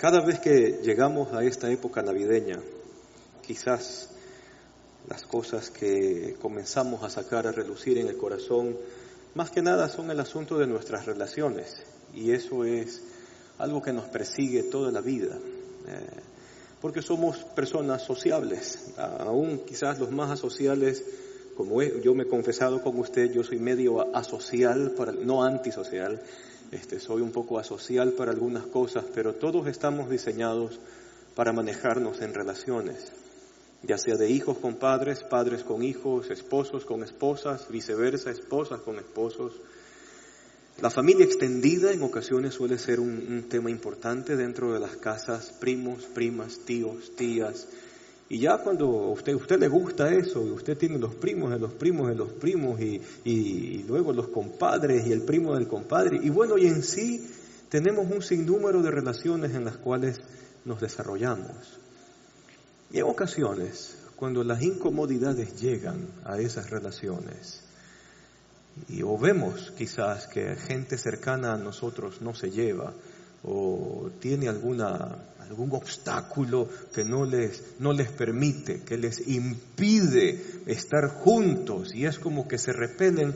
Cada vez que llegamos a esta época navideña, quizás las cosas que comenzamos a sacar a relucir en el corazón, más que nada son el asunto de nuestras relaciones, y eso es algo que nos persigue toda la vida, porque somos personas sociables, aún quizás los más asociales, como yo me he confesado con usted, yo soy medio asocial, no antisocial, soy un poco asocial para algunas cosas, pero todos estamos diseñados para manejarnos en relaciones, ya sea de hijos con padres, padres con hijos, esposos con esposas, viceversa, esposas con esposos. La familia extendida en ocasiones suele ser un tema importante dentro de las casas, primos, primas, tíos, tías. Y ya cuando a usted le gusta eso, y usted tiene los primos de los primos de los primos, y luego los compadres y el primo del compadre, y bueno, y en sí tenemos un sinnúmero de relaciones en las cuales nos desarrollamos. Y en ocasiones, cuando las incomodidades llegan a esas relaciones, o vemos quizás que gente cercana a nosotros no se lleva, o tiene algún obstáculo que no les permite, que les impide estar juntos, y es como que se repelen.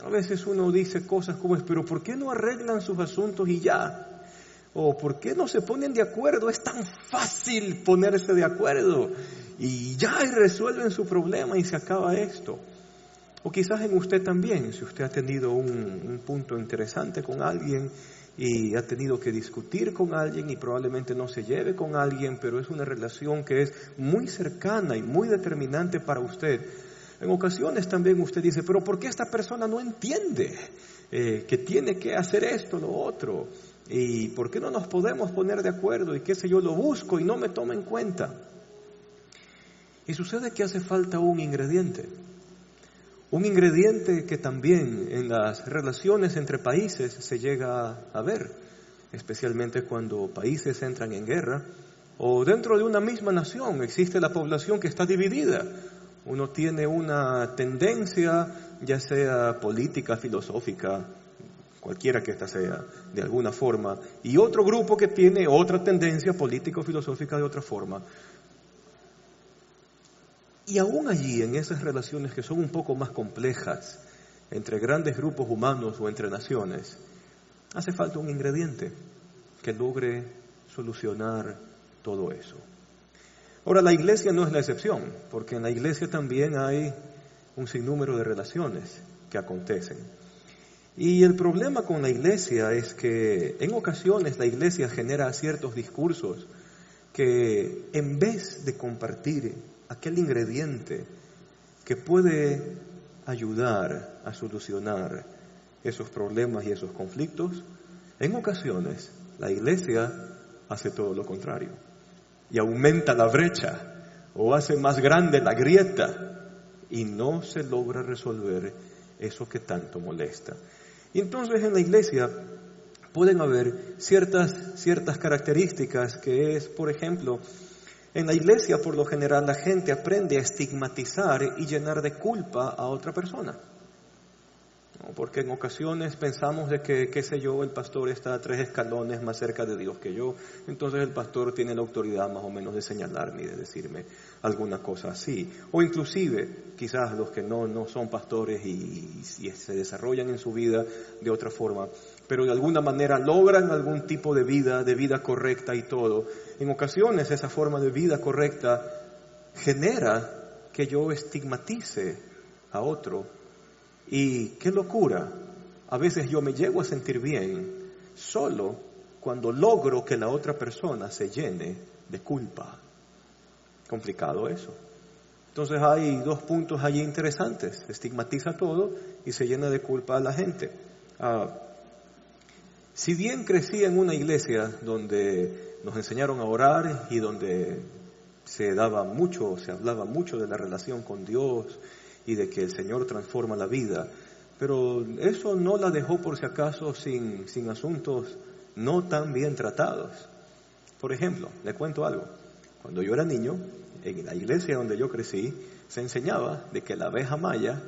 A veces uno dice cosas como, pero ¿por qué no arreglan sus asuntos y ya? O ¿por qué no se ponen de acuerdo? Es tan fácil ponerse de acuerdo, y ya, y resuelven su problema y se acaba esto. O quizás en usted también, si usted ha tenido un punto interesante con alguien y ha tenido que discutir con alguien y probablemente no se lleve con alguien, pero es una relación que es muy cercana y muy determinante para usted. En ocasiones también usted dice, pero ¿por qué esta persona no entiende que tiene que hacer esto, lo otro? ¿Y por qué no nos podemos poner de acuerdo? Y qué sé yo, lo busco y no me toma en cuenta. Y sucede que hace falta un ingrediente que también en las relaciones entre países se llega a ver, especialmente cuando países entran en guerra, o dentro de una misma nación existe la población que está dividida. Uno tiene una tendencia, ya sea política, filosófica, cualquiera que ésta sea, de alguna forma, y otro grupo que tiene otra tendencia político-filosófica de otra forma. Y aún allí, en esas relaciones que son un poco más complejas, entre grandes grupos humanos o entre naciones, hace falta un ingrediente que logre solucionar todo eso. Ahora, la iglesia no es la excepción, porque en la iglesia también hay un sinnúmero de relaciones que acontecen. Y el problema con la iglesia es que en ocasiones la iglesia genera ciertos discursos que en vez de compartir aquel ingrediente que puede ayudar a solucionar esos problemas y esos conflictos, en ocasiones la iglesia hace todo lo contrario y aumenta la brecha o hace más grande la grieta y no se logra resolver eso que tanto molesta. Y entonces en la iglesia pueden haber ciertas características que es, por ejemplo, en la iglesia por lo general la gente aprende a estigmatizar y llenar de culpa a otra persona. Porque en ocasiones pensamos de que, qué sé yo, el pastor está 3 escalones más cerca de Dios que yo, entonces el pastor tiene la autoridad más o menos de señalarme y de decirme alguna cosa así. O inclusive, quizás los que no son pastores y se desarrollan en su vida de otra forma, pero de alguna manera logran algún tipo de vida correcta y todo. En ocasiones esa forma de vida correcta genera que yo estigmatice a otro. Y qué locura, a veces yo me llego a sentir bien solo cuando logro que la otra persona se llene de culpa. Complicado eso. Entonces hay 2 puntos allí interesantes, estigmatiza todo y se llena de culpa a la gente. Si bien crecí en una iglesia donde nos enseñaron a orar y donde se hablaba mucho de la relación con Dios y de que el Señor transforma la vida, pero eso no la dejó por si acaso sin asuntos no tan bien tratados. Por ejemplo, le cuento algo. Cuando yo era niño, en la iglesia donde yo crecí, se enseñaba de que la abeja maya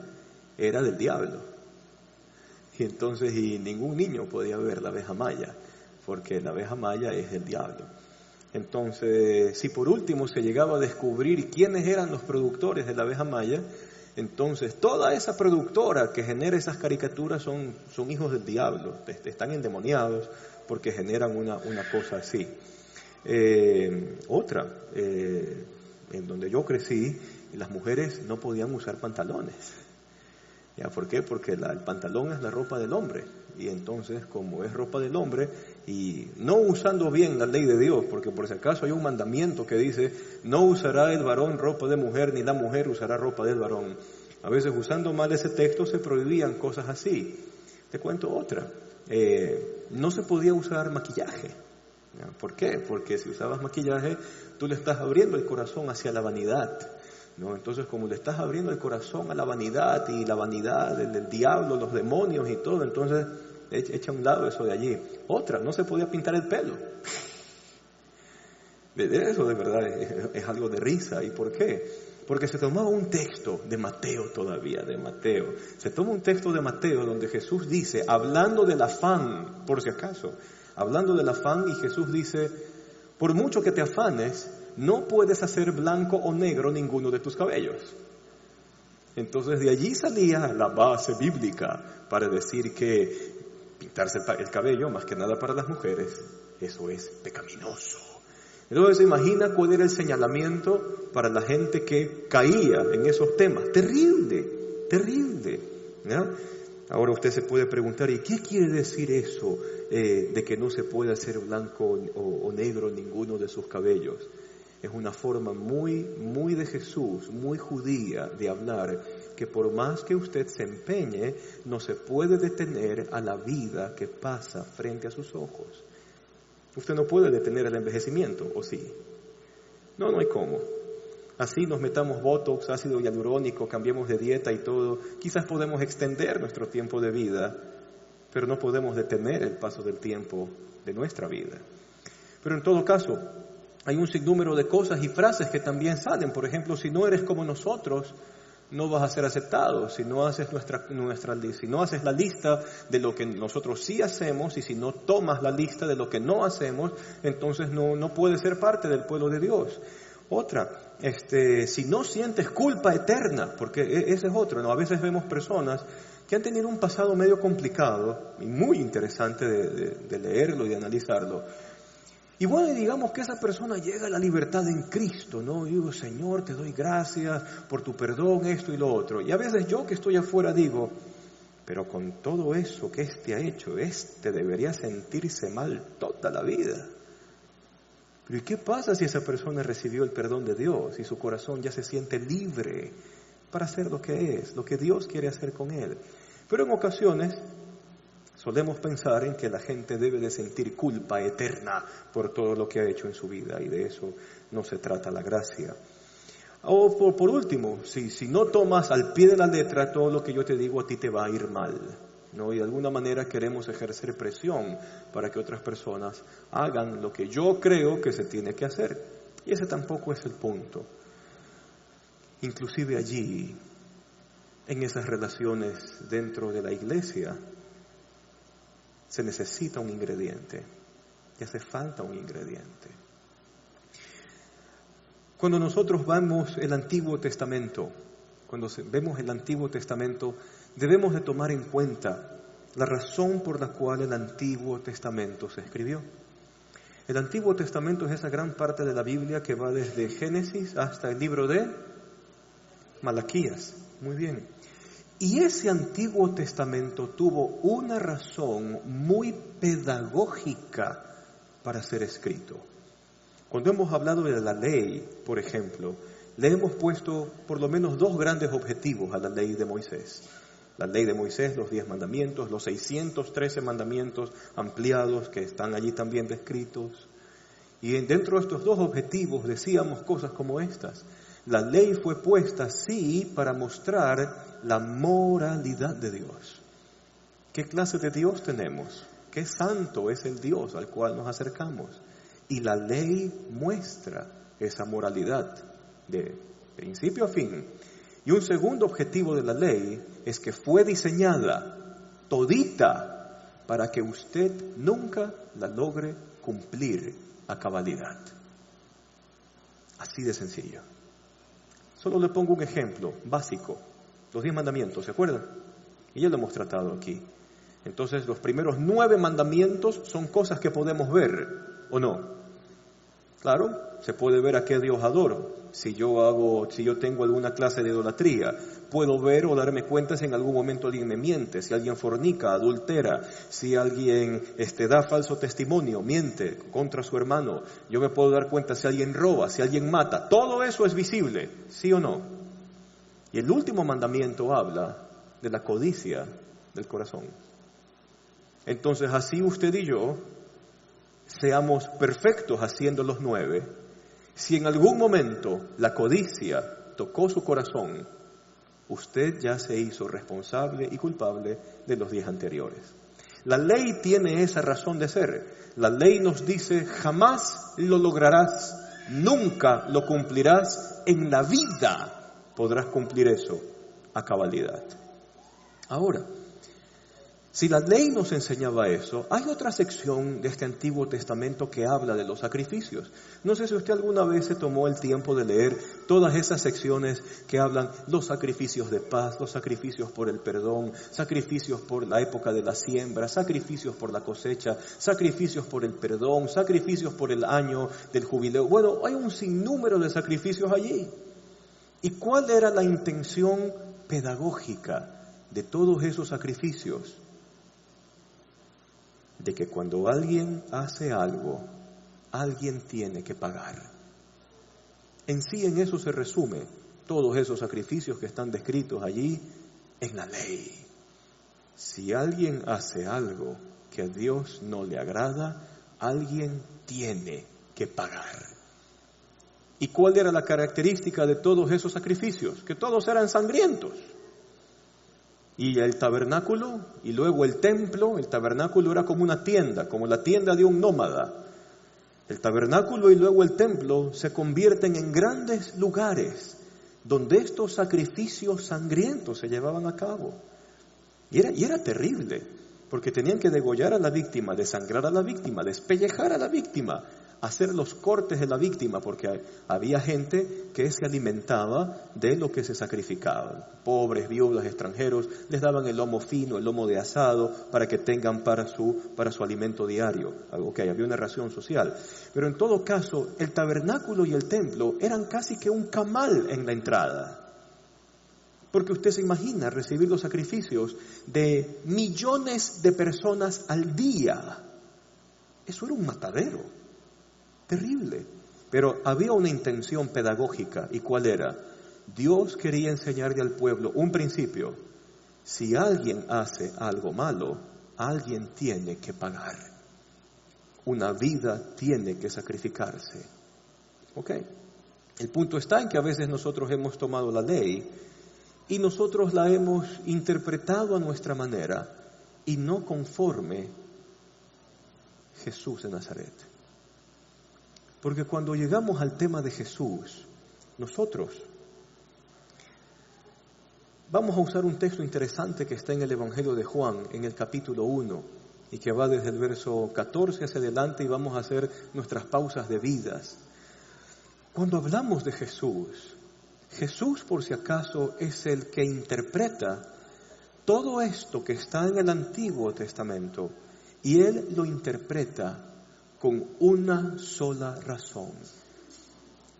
era del diablo. Y entonces ningún niño podía ver la abeja maya, porque la abeja maya es el diablo. Entonces, si por último se llegaba a descubrir quiénes eran los productores de la abeja maya, entonces toda esa productora que genera esas caricaturas son hijos del diablo, están endemoniados porque generan una cosa así. Otra, en donde yo crecí, las mujeres no podían usar pantalones. ¿Ya? ¿Por qué? Porque el pantalón es la ropa del hombre. Y entonces, como es ropa del hombre, y no usando bien la ley de Dios, porque por si acaso hay un mandamiento que dice, no usará el varón ropa de mujer, ni la mujer usará ropa del varón. A veces usando mal ese texto se prohibían cosas así. Te cuento otra. No se podía usar maquillaje. ¿Ya? ¿Por qué? Porque si usabas maquillaje, tú le estás abriendo el corazón hacia la vanidad, ¿no? Entonces, como le estás abriendo el corazón a la vanidad, y la vanidad del diablo, los demonios y todo, entonces echa a un lado eso de allí. Otra, no se podía pintar el pelo. Eso de verdad es algo de risa. ¿Y por qué? Porque se tomaba un texto de Mateo todavía, de Mateo. Se toma un texto de Mateo donde Jesús dice, hablando del afán, por si acaso, hablando del afán, y Jesús dice, por mucho que te afanes, no puedes hacer blanco o negro ninguno de tus cabellos. Entonces de allí salía la base bíblica para decir que pintarse el cabello, más que nada para las mujeres, eso es pecaminoso. Entonces imagina cuál era el señalamiento para la gente que caía en esos temas. Terrible, terrible, ¿no? Ahora usted se puede preguntar, ¿y qué quiere decir eso de que no se puede hacer blanco o negro ninguno de sus cabellos? Es una forma muy de Jesús, muy judía de hablar, que por más que usted se empeñe, no se puede detener a la vida que pasa frente a sus ojos. Usted no puede detener el envejecimiento, ¿o sí? No hay cómo. Así nos metamos botox, ácido hialurónico, cambiemos de dieta y todo, quizás podemos extender nuestro tiempo de vida, pero no podemos detener el paso del tiempo de nuestra vida. Pero en todo caso, hay un sinnúmero de cosas y frases que también salen. Por ejemplo, si no eres como nosotros, no vas a ser aceptado. Si no haces si no haces la lista de lo que nosotros sí hacemos, y si no tomas la lista de lo que no hacemos, entonces no puedes ser parte del pueblo de Dios. Otra, si no sientes culpa eterna, porque ese es otro, ¿no? A veces vemos personas que han tenido un pasado medio complicado y muy interesante de leerlo y de analizarlo. Y bueno, digamos que esa persona llega a la libertad en Cristo, ¿no? Y digo, Señor, te doy gracias por tu perdón, esto y lo otro. Y a veces yo que estoy afuera digo, pero con todo eso que ha hecho, debería sentirse mal toda la vida. Pero ¿y qué pasa si esa persona recibió el perdón de Dios y su corazón ya se siente libre para hacer lo que Dios quiere hacer con él? Pero en ocasiones solemos pensar en que la gente debe de sentir culpa eterna por todo lo que ha hecho en su vida, y de eso no se trata la gracia. O por último, si no tomas al pie de la letra todo lo que yo te digo, a ti te va a ir mal, ¿no? Y de alguna manera queremos ejercer presión para que otras personas hagan lo que yo creo que se tiene que hacer. Y ese tampoco es el punto. Inclusive allí, en esas relaciones dentro de la iglesia, se necesita un ingrediente, y hace falta un ingrediente. Cuando nosotros vemos el Antiguo Testamento, debemos de tomar en cuenta la razón por la cual el Antiguo Testamento se escribió. El Antiguo Testamento es esa gran parte de la Biblia que va desde Génesis hasta el libro de Malaquías. Muy bien. Y ese Antiguo Testamento tuvo una razón muy pedagógica para ser escrito. Cuando hemos hablado de la ley, por ejemplo, le hemos puesto por lo menos 2 grandes objetivos a la ley de Moisés. La ley de Moisés, los 10 mandamientos, los 613 mandamientos ampliados que están allí también descritos. Y dentro de estos 2 objetivos decíamos cosas como estas. La ley fue puesta, sí, para mostrar la moralidad de Dios. ¿Qué clase de Dios tenemos? ¿Qué santo es el Dios al cual nos acercamos? Y la ley muestra esa moralidad de principio a fin. Y un segundo objetivo de la ley es que fue diseñada todita para que usted nunca la logre cumplir a cabalidad. Así de sencillo. Solo le pongo un ejemplo básico. Los 10 mandamientos, ¿se acuerdan? Y ya lo hemos tratado aquí. Entonces, los primeros 9 mandamientos son cosas que podemos ver, ¿o no? Claro, se puede ver a qué Dios adoro. Si yo tengo alguna clase de idolatría, puedo ver o darme cuenta si en algún momento alguien me miente, si alguien fornica, adultera, si alguien da falso testimonio, miente contra su hermano. Yo me puedo dar cuenta si alguien roba, si alguien mata. Todo eso es visible, ¿sí o no? Y el último mandamiento habla de la codicia del corazón. Entonces, así usted y yo seamos perfectos haciendo los 9, si en algún momento la codicia tocó su corazón, usted ya se hizo responsable y culpable de los 10 anteriores. La ley tiene esa razón de ser. La ley nos dice, jamás lo lograrás, nunca lo cumplirás, en la vida podrás cumplir eso a cabalidad. Ahora, si la ley nos enseñaba eso, hay otra sección de este Antiguo Testamento que habla de los sacrificios. No sé si usted alguna vez se tomó el tiempo de leer todas esas secciones que hablan los sacrificios de paz, los sacrificios por el perdón, sacrificios por la época de la siembra, sacrificios por la cosecha, sacrificios por el perdón, sacrificios por el año del jubileo. Bueno, hay un sinnúmero de sacrificios allí. ¿Y cuál era la intención pedagógica de todos esos sacrificios? De que cuando alguien hace algo, alguien tiene que pagar. En sí, en eso se resume todos esos sacrificios que están descritos allí en la ley. Si alguien hace algo que a Dios no le agrada, alguien tiene que pagar. ¿Y cuál era la característica de todos esos sacrificios? Que todos eran sangrientos. Y el tabernáculo, y luego el templo, el tabernáculo era como una tienda, como la tienda de un nómada. El tabernáculo y luego el templo se convierten en grandes lugares donde estos sacrificios sangrientos se llevaban a cabo. Y era terrible, porque tenían que degollar a la víctima, desangrar a la víctima, despellejar a la víctima, hacer los cortes de la víctima, porque había gente que se alimentaba de lo que se sacrificaba. Pobres, viudas, extranjeros, les daban el lomo fino, el lomo de asado, para que tengan para su alimento diario. Okay, había una ración social. Pero en todo caso, el tabernáculo y el templo eran casi que un camal en la entrada. Porque usted se imagina recibir los sacrificios de millones de personas al día. Eso era un matadero. Terrible, pero había una intención pedagógica. ¿Y cuál era? Dios quería enseñarle al pueblo un principio. Si alguien hace algo malo, alguien tiene que pagar. Una vida tiene que sacrificarse. ¿Ok? El punto está en que a veces nosotros hemos tomado la ley y nosotros la hemos interpretado a nuestra manera y no conforme Jesús de Nazaret. Porque cuando llegamos al tema de Jesús, nosotros vamos a usar un texto interesante que está en el Evangelio de Juan, en el capítulo 1, y que va desde el verso 14 hacia adelante, y vamos a hacer nuestras pausas debidas. Cuando hablamos de Jesús, Jesús, por si acaso, es el que interpreta todo esto que está en el Antiguo Testamento, y Él lo interpreta con una sola razón.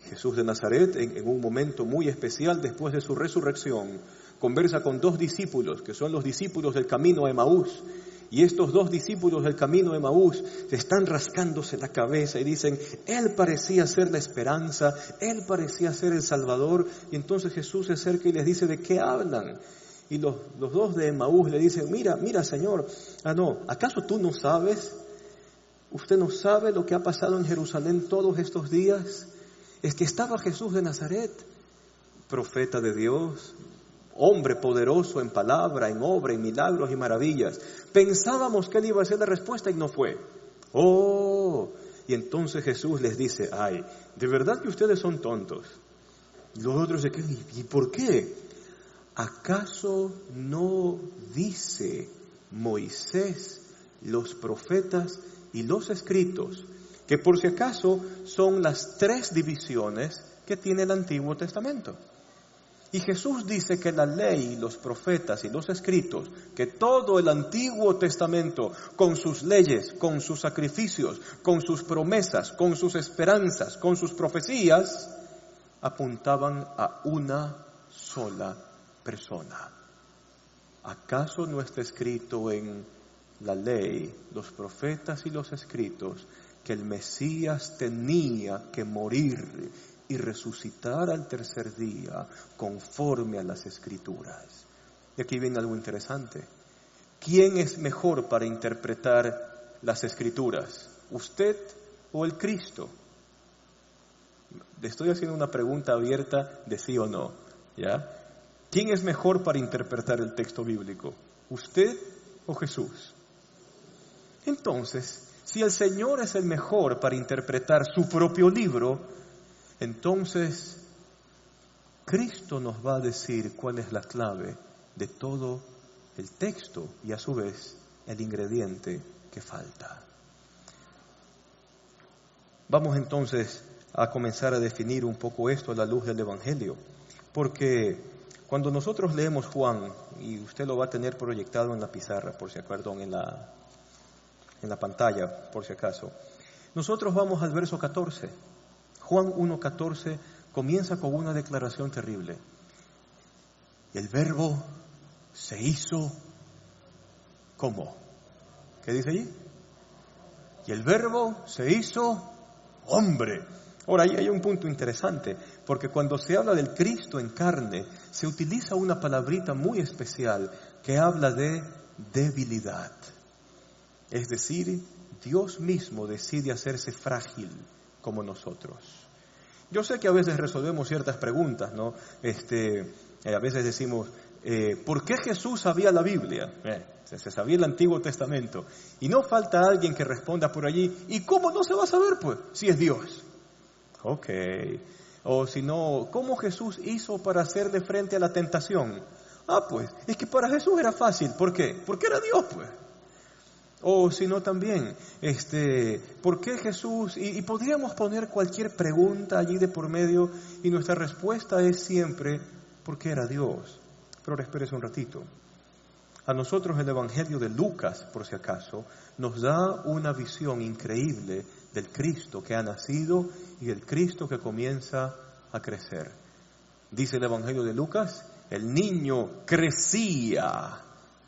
Jesús de Nazaret, en un momento muy especial después de su resurrección, conversa con 2 discípulos, que son los discípulos del camino a Emaús. Y estos 2 discípulos del camino a Emaús están rascándose la cabeza y dicen, Él parecía ser la esperanza, Él parecía ser el Salvador. Y entonces Jesús se acerca y les dice, ¿de qué hablan? Y los 2 de Emaús le dicen, mira Señor, ¿acaso tú no sabes? ¿Usted no sabe lo que ha pasado en Jerusalén todos estos días? Es que estaba Jesús de Nazaret, profeta de Dios, hombre poderoso en palabra, en obra, en milagros y maravillas. Pensábamos que Él iba a ser la respuesta y no fue. Y entonces Jesús les dice, de verdad que ustedes son tontos. Y los otros se quedan, ¿y por qué? ¿Acaso no dice Moisés, los profetas y los escritos que por si acaso son las 3 divisiones que tiene el Antiguo Testamento. Y Jesús dice que la ley, los profetas y los escritos, que todo el Antiguo Testamento, con sus leyes, con sus sacrificios, con sus promesas, con sus esperanzas, con sus profecías, apuntaban a una sola persona. ¿Acaso no está escrito en la ley, los profetas y los escritos, que el Mesías tenía que morir y resucitar al tercer día conforme a las Escrituras? Y aquí viene algo interesante. ¿Quién es mejor para interpretar las Escrituras? ¿Usted o el Cristo? Le estoy haciendo una pregunta abierta de sí o no, ¿ya? ¿Quién es mejor para interpretar el texto bíblico? ¿Usted o Jesús? Entonces, si el Señor es el mejor para interpretar su propio libro, entonces Cristo nos va a decir cuál es la clave de todo el texto y a su vez el ingrediente que falta. Vamos entonces a comenzar a definir un poco esto a la luz del Evangelio, porque cuando nosotros leemos Juan, y usted lo va a tener proyectado en la pizarra, por si acaso, en la pantalla, por si acaso, nosotros vamos al verso 14. Juan 1:14 comienza con una declaración terrible. Y el verbo se hizo, ¿cómo? ¿Qué dice allí? Y el verbo se hizo hombre. Ahora, ahí hay un punto interesante, porque cuando se habla del Cristo en carne, se utiliza una palabrita muy especial que habla de debilidad. Es decir, Dios mismo decide hacerse frágil como nosotros. Yo sé que a veces resolvemos ciertas preguntas, ¿no? A veces decimos, ¿por qué Jesús sabía la Biblia? Se sabía el Antiguo Testamento. Y no falta alguien que responda por allí, ¿y cómo no se va a saber, pues, si es Dios? Ok. O si no, ¿cómo Jesús hizo para hacerle frente a la tentación? Pues, es que para Jesús era fácil. ¿Por qué? Porque era Dios, pues. O si no también, ¿por qué Jesús? Y podríamos poner cualquier pregunta allí de por medio y nuestra respuesta es siempre, porque era Dios. Pero ahora espérese un ratito. A nosotros el Evangelio de Lucas, por si acaso, nos da una visión increíble del Cristo que ha nacido y del Cristo que comienza a crecer. Dice el Evangelio de Lucas, el niño crecía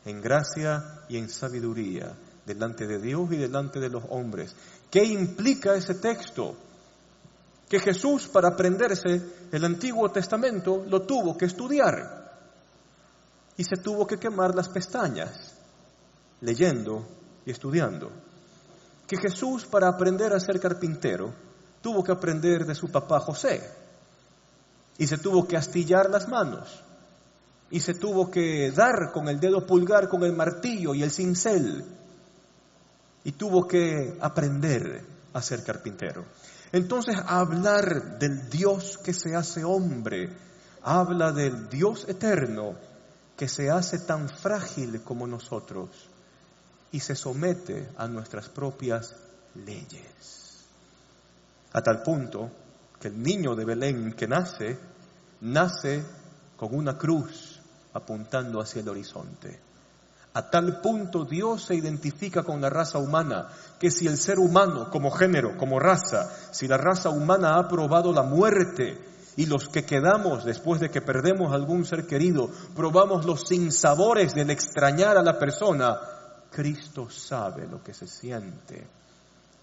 en gracia y en sabiduría delante de Dios y delante de los hombres. ¿Qué implica ese texto? Que Jesús, para aprenderse el Antiguo Testamento, lo tuvo que estudiar. Y se tuvo que quemar las pestañas, leyendo y estudiando. Que Jesús, para aprender a ser carpintero, tuvo que aprender de su papá José. Y se tuvo que astillar las manos. Y se tuvo que dar con el dedo pulgar, con el martillo y el cincel. Y tuvo que aprender a ser carpintero. Entonces, hablar del Dios que se hace hombre, habla del Dios eterno que se hace tan frágil como nosotros y se somete a nuestras propias leyes. A tal punto que el niño de Belén que nace con una cruz apuntando hacia el horizonte. A tal punto Dios se identifica con la raza humana, que si el ser humano como género, como raza, si la raza humana ha probado la muerte y los que quedamos después de que perdemos algún ser querido, probamos los sinsabores del extrañar a la persona, Cristo sabe lo que se siente,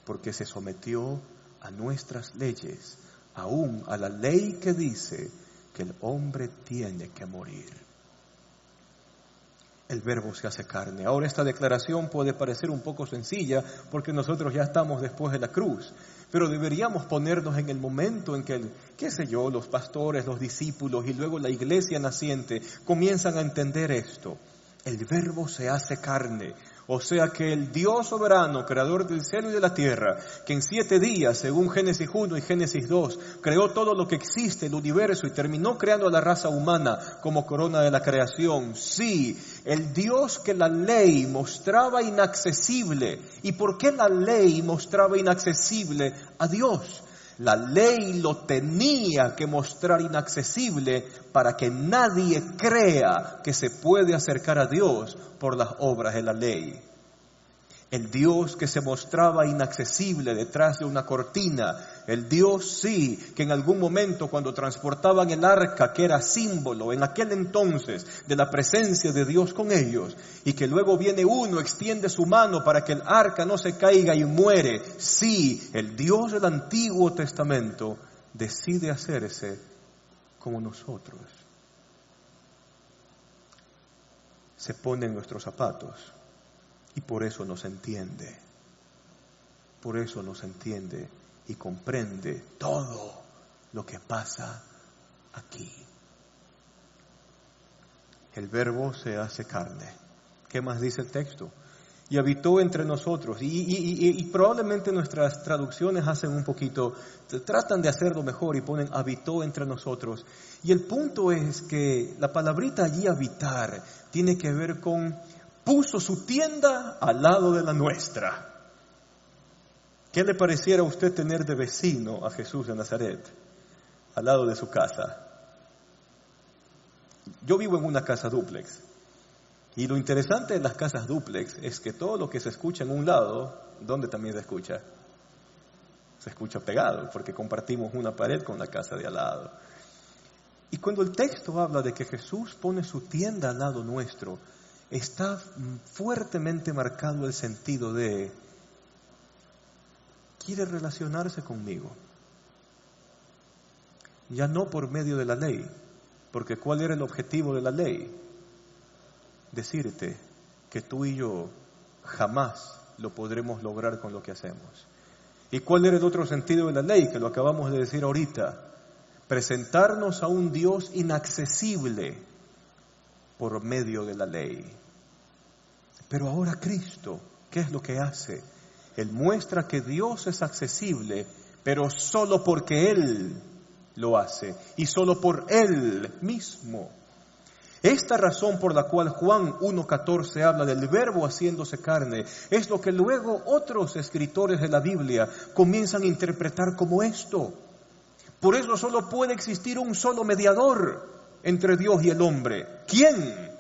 porque se sometió a nuestras leyes, aún a la ley que dice que el hombre tiene que morir. El verbo se hace carne. Ahora esta declaración puede parecer un poco sencilla porque nosotros ya estamos después de la cruz, pero deberíamos ponernos en el momento en que, los pastores, los discípulos y luego la iglesia naciente comienzan a entender esto. El verbo se hace carne. O sea que el Dios soberano, creador del cielo y de la tierra, que en 7 días, según Génesis 1 y Génesis 2, creó todo lo que existe, el universo, y terminó creando a la raza humana como corona de la creación. Sí, el Dios que la ley mostraba inaccesible. ¿Y por qué la ley mostraba inaccesible a Dios? La ley lo tenía que mostrar inaccesible para que nadie crea que se puede acercar a Dios por las obras de la ley. El Dios que se mostraba inaccesible detrás de una cortina, el Dios sí, que en algún momento cuando transportaban el arca, que era símbolo en aquel entonces de la presencia de Dios con ellos, y que luego viene uno, extiende su mano para que el arca no se caiga y muere. Sí, el Dios del Antiguo Testamento decide hacerse como nosotros. Se pone en nuestros zapatos. Y por eso nos entiende. Por eso nos entiende y comprende todo lo que pasa aquí. El Verbo se hace carne. ¿Qué más dice el texto? Y habitó entre nosotros. Y probablemente nuestras traducciones hacen un poquito, tratan de hacerlo mejor y ponen habitó entre nosotros. Y el punto es que la palabrita allí habitar tiene que ver con puso su tienda al lado de la nuestra. ¿Qué le pareciera a usted tener de vecino a Jesús de Nazaret, al lado de su casa? Yo vivo en una casa dúplex. Y lo interesante de las casas dúplex es que todo lo que se escucha en un lado, ¿dónde también se escucha? Se escucha pegado, porque compartimos una pared con la casa de al lado. Y cuando el texto habla de que Jesús pone su tienda al lado nuestro, está fuertemente marcado el sentido de quiere relacionarse conmigo. Ya no por medio de la ley, porque ¿cuál era el objetivo de la ley? Decirte que tú y yo jamás lo podremos lograr con lo que hacemos. ¿Y cuál era el otro sentido de la ley? Que lo acabamos de decir ahorita. Presentarnos a un Dios inaccesible por medio de la ley. Pero ahora Cristo, ¿qué es lo que hace? Él muestra que Dios es accesible, pero solo porque Él lo hace y solo por Él mismo. Esta razón por la cual Juan 1:14 habla del Verbo haciéndose carne es lo que luego otros escritores de la Biblia comienzan a interpretar como esto. Por eso solo puede existir un solo mediador entre Dios y el hombre. ¿Quién?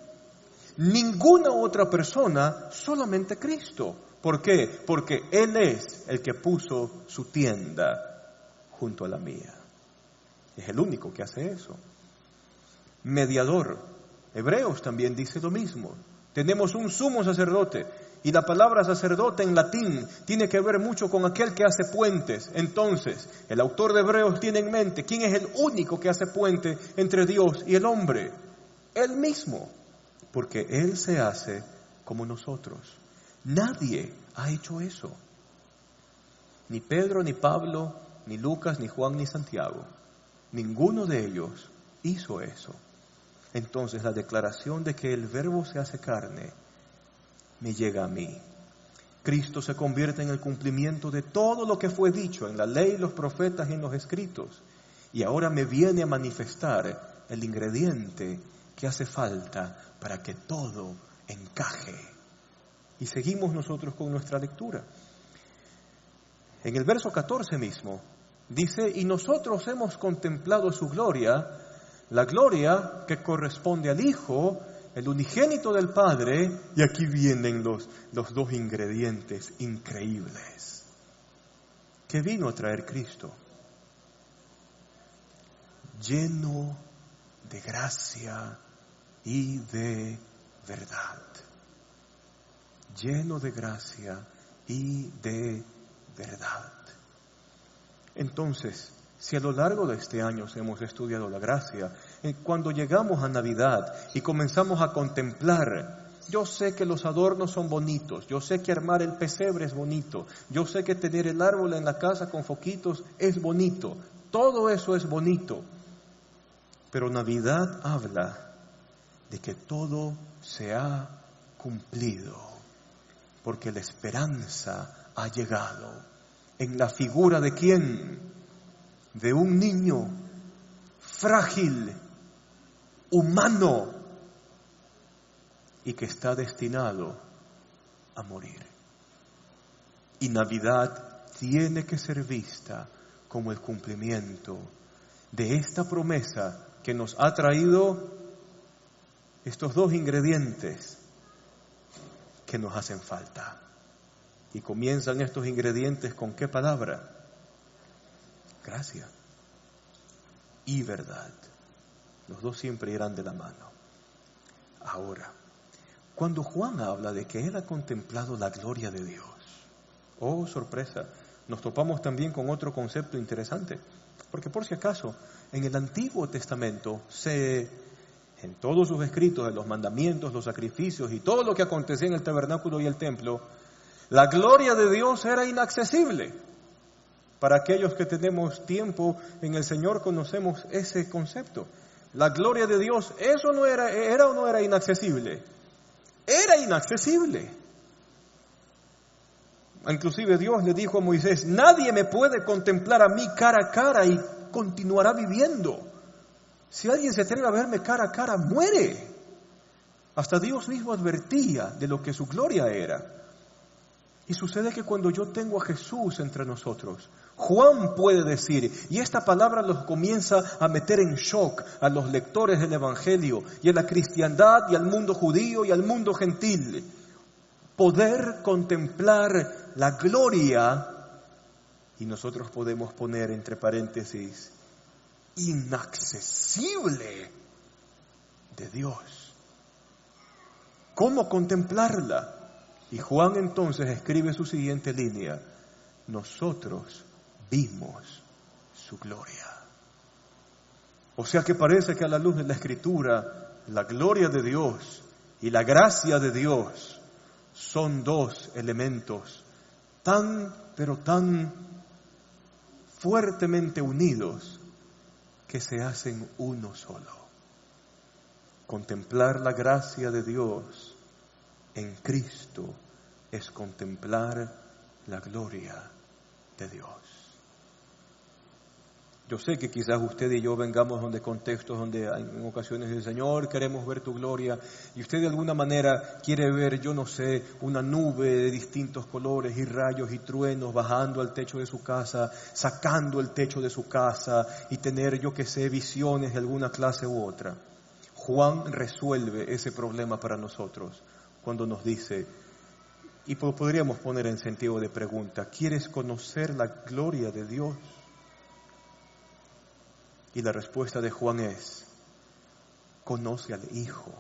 Ninguna otra persona, solamente Cristo. ¿Por qué? Porque Él es el que puso su tienda junto a la mía. Es el único que hace eso. Mediador. Hebreos también dice lo mismo. Tenemos un sumo sacerdote. Y la palabra sacerdote en latín tiene que ver mucho con aquel que hace puentes. Entonces, el autor de Hebreos tiene en mente quién es el único que hace puente entre Dios y el hombre. Él mismo. Porque Él se hace como nosotros. Nadie ha hecho eso. Ni Pedro, ni Pablo, ni Lucas, ni Juan, ni Santiago. Ninguno de ellos hizo eso. Entonces la declaración de que el Verbo se hace carne me llega a mí. Cristo se convierte en el cumplimiento de todo lo que fue dicho en la ley, los profetas y en los escritos. Y ahora me viene a manifestar el ingrediente que hace falta para que todo encaje. Y seguimos nosotros con nuestra lectura. En el verso 14 mismo dice, y nosotros hemos contemplado su gloria, la gloria que corresponde al Hijo, el unigénito del Padre, y aquí vienen los dos ingredientes increíbles. ¿Qué vino a traer Cristo? Lleno de gracia y de verdad. Lleno de gracia y de verdad. Entonces, si a lo largo de este año hemos estudiado la gracia, cuando llegamos a Navidad y comenzamos a contemplar, yo sé que los adornos son bonitos, yo sé que armar el pesebre es bonito, yo sé que tener el árbol en la casa con foquitos es bonito, todo eso es bonito, pero Navidad habla de que todo se ha cumplido. porque la esperanza ha llegado. ¿En la figura de quién? De un niño frágil, humano, y que está destinado a morir. Y Navidad tiene que ser vista como el cumplimiento de esta promesa que nos ha traído estos dos ingredientes que nos hacen falta. Y comienzan estos ingredientes ¿con qué palabra? Gracia y verdad. Los dos siempre irán de la mano. Ahora, cuando Juan habla de que él ha contemplado la gloria de Dios, oh sorpresa, nos topamos también con otro concepto interesante. Porque por si acaso, en el Antiguo Testamento, en todos sus escritos, de los mandamientos, los sacrificios y todo lo que acontecía en el tabernáculo y el templo, la gloria de Dios era inaccesible. Para aquellos que tenemos tiempo en el Señor conocemos ese concepto. La gloria de Dios, eso no era o no era inaccesible. Era inaccesible. Inclusive Dios le dijo a Moisés, nadie me puede contemplar a mí cara a cara y continuará viviendo. Si alguien se atreve a verme cara a cara, muere. Hasta Dios mismo advertía de lo que su gloria era. Y sucede que cuando yo tengo a Jesús entre nosotros, Juan puede decir, y esta palabra los comienza a meter en shock a los lectores del Evangelio y a la cristiandad y al mundo judío y al mundo gentil, poder contemplar la gloria, y nosotros podemos poner entre paréntesis, inaccesible de Dios. ¿Cómo contemplarla? Y Juan entonces escribe su siguiente línea: nosotros vimos su gloria. O sea que parece que a la luz de la Escritura, la gloria de Dios y la gracia de Dios son dos elementos pero tan fuertemente unidos que se hacen uno solo. Contemplar la gracia de Dios en Cristo es contemplar la gloria de Dios. Yo sé que quizás usted y yo vengamos de contextos donde en ocasiones el Señor, queremos ver tu gloria, y usted de alguna manera quiere ver, yo no sé, una nube de distintos colores y rayos y truenos bajando al techo de su casa, sacando el techo de su casa y tener, yo que sé, visiones de alguna clase u otra. Juan resuelve ese problema para nosotros cuando nos dice, y podríamos poner en sentido de pregunta, ¿quieres conocer la gloria de Dios? Y la respuesta de Juan es, conoce al Hijo,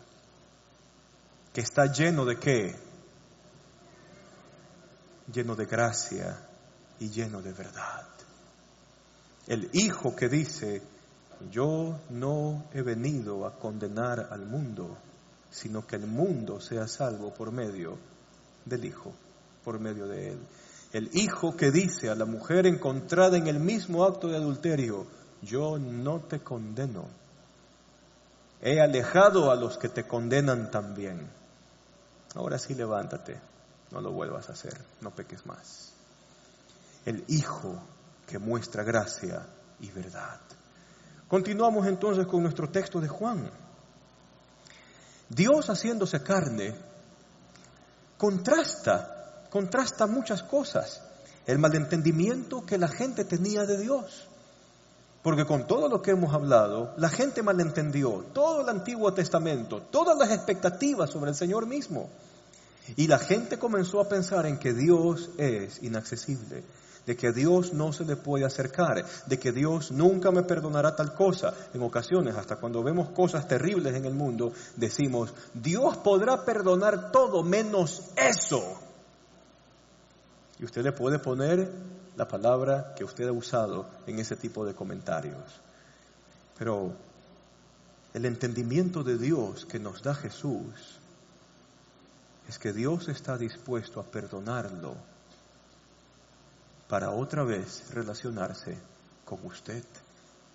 que está lleno de ¿qué? Lleno de gracia y lleno de verdad. El Hijo que dice, yo no he venido a condenar al mundo, sino que el mundo sea salvo por medio del Hijo, por medio de Él. El Hijo que dice a la mujer encontrada en el mismo acto de adulterio, yo no te condeno, he alejado a los que te condenan también. Ahora sí levántate, no lo vuelvas a hacer, no peques más. El Hijo que muestra gracia y verdad. Continuamos entonces con nuestro texto de Juan. Dios haciéndose carne contrasta muchas cosas. El malentendimiento que la gente tenía de Dios. Porque con todo lo que hemos hablado, la gente malentendió todo el Antiguo Testamento, todas las expectativas sobre el Señor mismo. Y la gente comenzó a pensar en que Dios es inaccesible, de que a Dios no se le puede acercar, de que Dios nunca me perdonará tal cosa. En ocasiones, hasta cuando vemos cosas terribles en el mundo, decimos, Dios podrá perdonar todo menos eso. Y usted le puede poner la palabra que usted ha usado en ese tipo de comentarios. Pero el entendimiento de Dios que nos da Jesús es que Dios está dispuesto a perdonarlo para otra vez relacionarse con usted.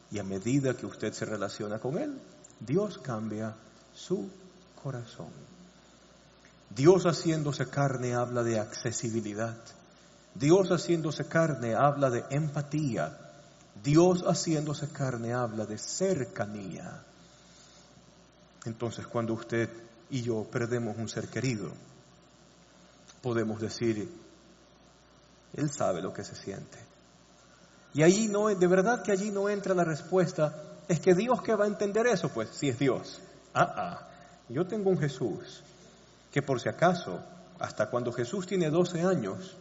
Y a medida que usted se relaciona con Él, Dios cambia su corazón. Dios haciéndose carne habla de accesibilidad. Dios haciéndose carne habla de empatía. Dios haciéndose carne habla de cercanía. Entonces, cuando usted y yo perdemos un ser querido, podemos decir, Él sabe lo que se siente. Y allí no, de verdad que allí no entra la respuesta, es que Dios, ¿qué va a entender eso? Pues si es Dios. Yo tengo un Jesús que, por si acaso, hasta cuando Jesús tiene 12 años,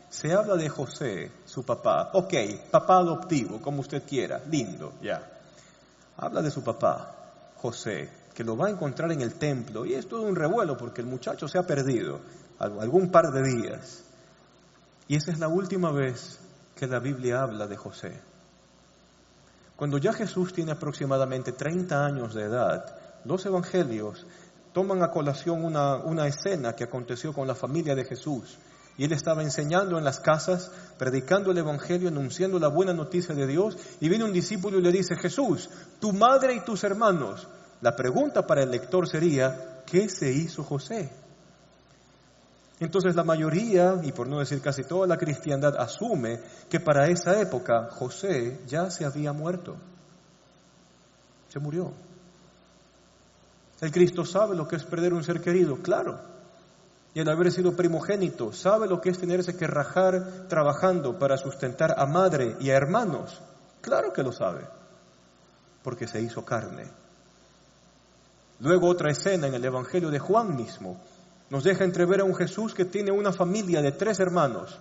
se habla de José, su papá. Ok, papá adoptivo, como usted quiera, lindo, ya. Habla de su papá, José, que lo va a encontrar en el templo, y es todo un revuelo porque el muchacho se ha perdido algún par de días. Y esa es la última vez que la Biblia habla de José. Cuando ya Jesús tiene aproximadamente 30 años de edad, los evangelios toman a colación una escena que aconteció con la familia de Jesús. Y él estaba enseñando en las casas, predicando el evangelio, anunciando la buena noticia de Dios, y viene un discípulo y le dice, Jesús, tu madre y tus hermanos. La pregunta para el lector sería, ¿qué se hizo José? Entonces la mayoría, y por no decir casi toda la cristiandad, asume que para esa época José ya se había muerto. Se murió. El Cristo sabe lo que es perder un ser querido, claro. Y al haber sido primogénito, sabe lo que es tenerse que rajar trabajando para sustentar a madre y a hermanos. Claro que lo sabe, porque se hizo carne. Luego otra escena en el Evangelio de Juan mismo nos deja entrever a un Jesús que tiene una familia de 3 hermanos,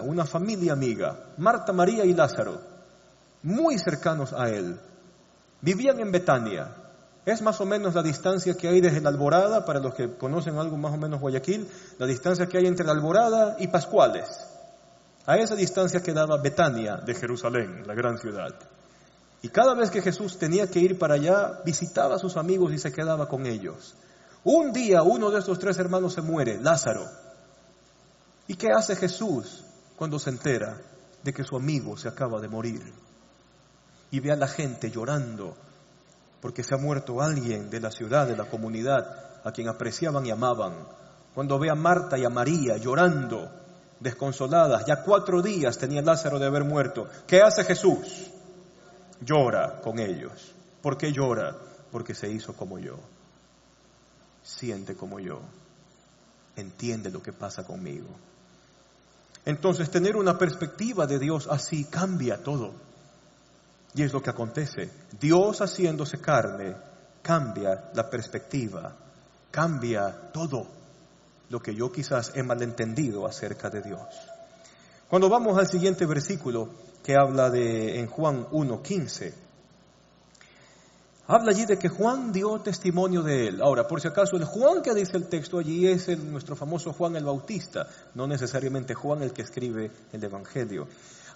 una familia amiga, Marta, María y Lázaro, muy cercanos a él. Vivían en Betania. Es más o menos la distancia que hay desde la Alborada, para los que conocen algo más o menos Guayaquil, la distancia que hay entre la Alborada y Pascuales. A esa distancia quedaba Betania de Jerusalén, la gran ciudad. Y cada vez que Jesús tenía que ir para allá, visitaba a sus amigos y se quedaba con ellos. Un día uno de estos 3 hermanos se muere, Lázaro. ¿Y qué hace Jesús cuando se entera de que su amigo se acaba de morir? Y ve a la gente llorando porque se ha muerto alguien de la ciudad, de la comunidad, a quien apreciaban y amaban. Cuando ve a Marta y a María llorando, desconsoladas, ya 4 días tenía Lázaro de haber muerto. ¿Qué hace Jesús? Llora con ellos. ¿Por qué llora? Porque se hizo como yo. Siente como yo. Entiende lo que pasa conmigo. Entonces, tener una perspectiva de Dios así cambia todo. Y es lo que acontece. Dios haciéndose carne cambia la perspectiva, cambia todo lo que yo quizás he malentendido acerca de Dios. Cuando vamos al siguiente versículo que habla en Juan 1:15, habla allí de que Juan dio testimonio de él. Ahora, por si acaso, el Juan que dice el texto allí es nuestro famoso Juan el Bautista, no necesariamente Juan el que escribe el Evangelio.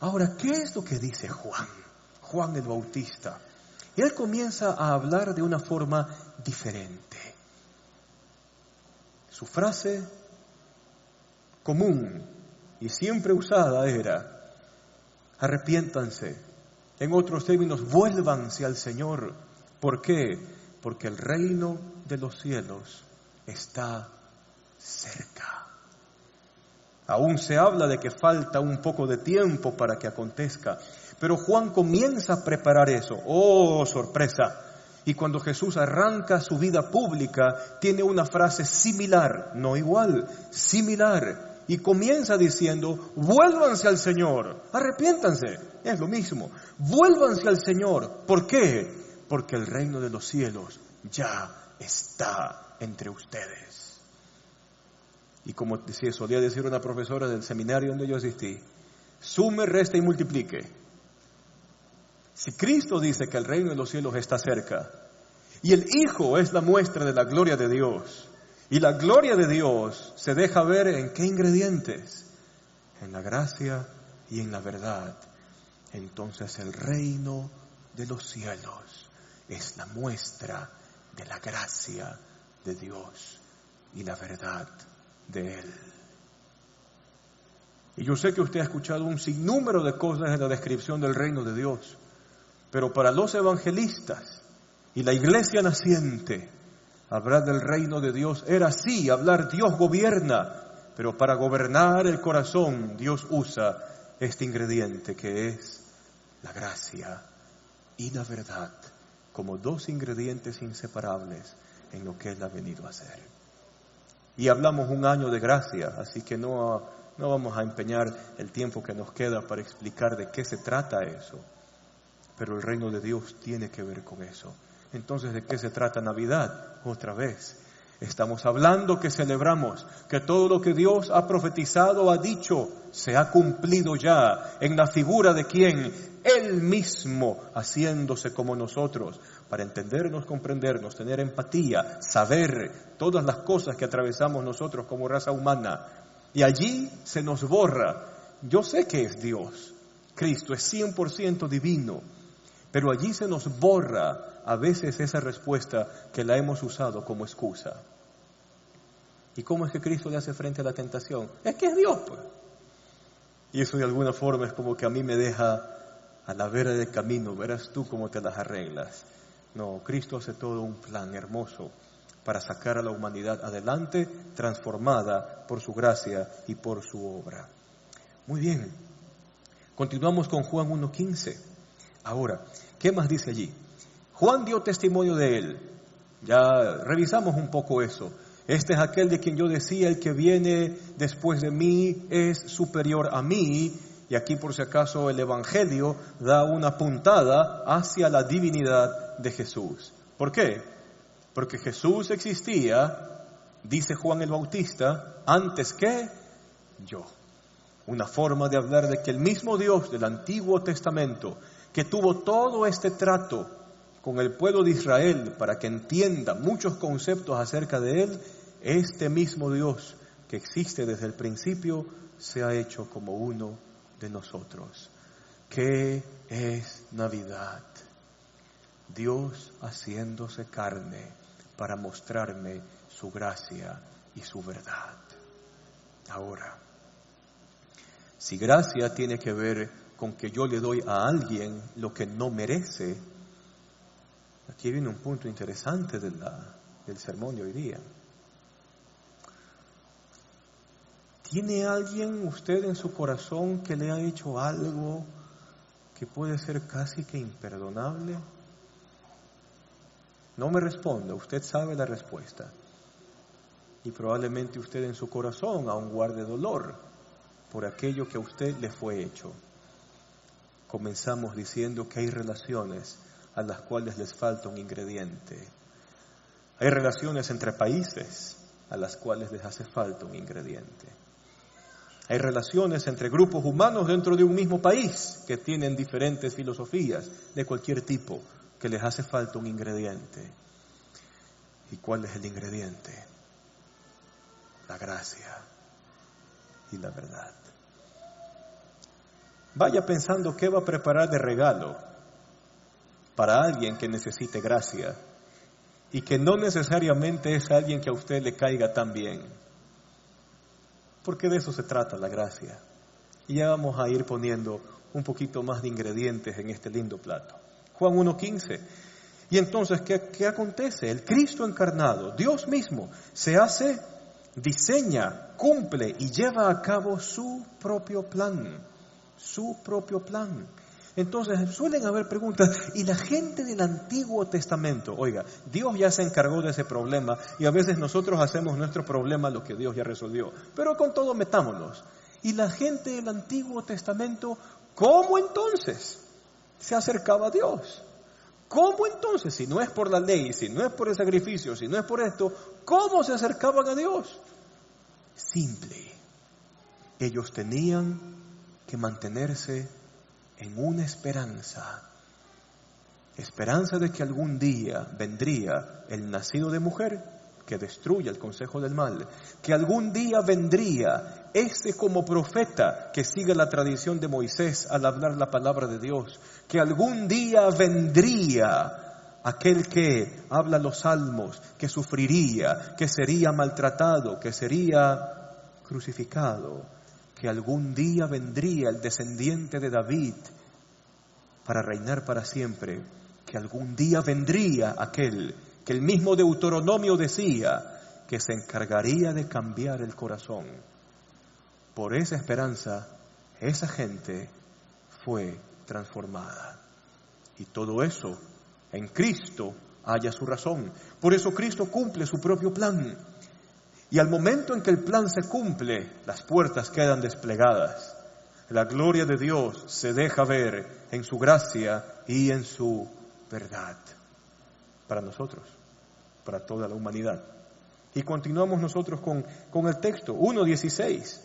Ahora, ¿qué es lo que dice Juan el Bautista? Y él comienza a hablar de una forma diferente. Su frase común y siempre usada era: arrepiéntanse. En otros términos, vuélvanse al Señor. ¿Por qué? Porque el reino de los cielos está cerca. Aún se habla de que falta un poco de tiempo para que acontezca. Pero Juan comienza a preparar eso. ¡Oh, sorpresa! Y cuando Jesús arranca su vida pública, tiene una frase similar, no igual, similar. Y comienza diciendo: vuélvanse al Señor, arrepiéntanse, es lo mismo. Vuélvanse al Señor. ¿Por qué? Porque el reino de los cielos ya está entre ustedes. Y como solía decir una profesora del seminario donde yo asistí, sume, resta y multiplique. Si Cristo dice que el reino de los cielos está cerca, y el Hijo es la muestra de la gloria de Dios, y la gloria de Dios se deja ver ¿en qué ingredientes? En la gracia y en la verdad. Entonces el reino de los cielos es la muestra de la gracia de Dios y la verdad de Él. Y yo sé que usted ha escuchado un sinnúmero de cosas en la descripción del reino de Dios, pero para los evangelistas y la iglesia naciente, Hablar del reino de Dios era así, hablar Dios gobierna, pero para gobernar el corazón Dios usa este ingrediente que es la gracia y la verdad como dos ingredientes inseparables en lo que Él ha venido a hacer. Y hablamos un año de gracia, así que no vamos a empeñar el tiempo que nos queda para explicar de qué se trata eso. Pero el reino de Dios tiene que ver con eso. Entonces, ¿de qué se trata Navidad? Otra vez, estamos hablando que celebramos que todo lo que Dios ha profetizado, ha dicho, se ha cumplido ya en la figura de ¿quién? Él mismo haciéndose como nosotros, para entendernos, comprendernos, tener empatía, saber todas las cosas que atravesamos nosotros como raza humana. Y allí se nos borra. Yo sé que es Dios, Cristo es 100% divino, pero allí se nos borra a veces esa respuesta que la hemos usado como excusa. ¿Y cómo es que Cristo le hace frente a la tentación? Es que es Dios, pues. Y eso de alguna forma es como que a mí me deja a la vera del camino, verás tú cómo te las arreglas. No, Cristo hace todo un plan hermoso para sacar a la humanidad adelante, transformada por su gracia y por su obra. Muy bien, continuamos con Juan 1:15. Ahora, ¿qué más dice allí? Juan dio testimonio de él. Ya revisamos un poco eso. Este es aquel de quien yo decía, el que viene después de mí es superior a mí. Y aquí, por si acaso, el Evangelio da una puntada hacia la divinidad de Jesús. ¿Por qué? Porque Jesús existía, dice Juan el Bautista, antes que yo. Una forma de hablar de que el mismo Dios del Antiguo Testamento, que tuvo todo este trato con el pueblo de Israel para que entienda muchos conceptos acerca de Él, este mismo Dios que existe desde el principio se ha hecho como uno de nosotros. ¿Qué es Navidad? Dios haciéndose carne para mostrarme su gracia y su verdad. Ahora, si gracia tiene que ver con que yo le doy a alguien lo que no merece, aquí viene un punto interesante del sermón de hoy día. ¿Tiene alguien usted en su corazón que le ha hecho algo que puede ser casi que imperdonable? No me responda, usted sabe la respuesta. Y probablemente usted en su corazón aún guarde dolor por aquello que a usted le fue hecho. Comenzamos diciendo que hay relaciones a las cuales les falta un ingrediente. Hay relaciones entre países a las cuales les hace falta un ingrediente. Hay relaciones entre grupos humanos dentro de un mismo país que tienen diferentes filosofías de cualquier tipo, que les hace falta un ingrediente. ¿Y cuál es el ingrediente? La gracia y la verdad. Vaya pensando qué va a preparar de regalo para alguien que necesite gracia y que no necesariamente es alguien que a usted le caiga tan bien. Porque de eso se trata la gracia. Y ya vamos a ir poniendo un poquito más de ingredientes en este lindo plato. Juan 1:15. Y entonces, ¿qué acontece? El Cristo encarnado, Dios mismo, se hace, diseña, cumple y lleva a cabo su propio plan. Su propio plan. Entonces, suelen haber preguntas, ¿y la gente del Antiguo Testamento? Oiga, Dios ya se encargó de ese problema y a veces nosotros hacemos nuestro problema lo que Dios ya resolvió. Pero con todo metámonos. ¿Y la gente del Antiguo Testamento, cómo entonces se acercaba a Dios? ¿Cómo entonces, si no es por la ley, si no es por el sacrificio, si no es por esto, cómo se acercaban a Dios? Simple. Ellos tenían que mantenerse en una esperanza de que algún día vendría el nacido de mujer que destruya el consejo del mal, que algún día vendría como profeta que siga la tradición de Moisés al hablar la palabra de Dios, que algún día vendría aquel que habla los salmos, que sufriría, que sería maltratado, que sería crucificado, que algún día vendría el descendiente de David para reinar para siempre, que algún día vendría aquel que el mismo Deuteronomio decía que se encargaría de cambiar el corazón. Por esa esperanza, esa gente fue transformada. Y todo eso en Cristo halla su razón. Por eso Cristo cumple su propio plan. Y al momento en que el plan se cumple, las puertas quedan desplegadas. La gloria de Dios se deja ver en su gracia y en su verdad. Para nosotros, para toda la humanidad. Y continuamos nosotros con el texto, 1:16.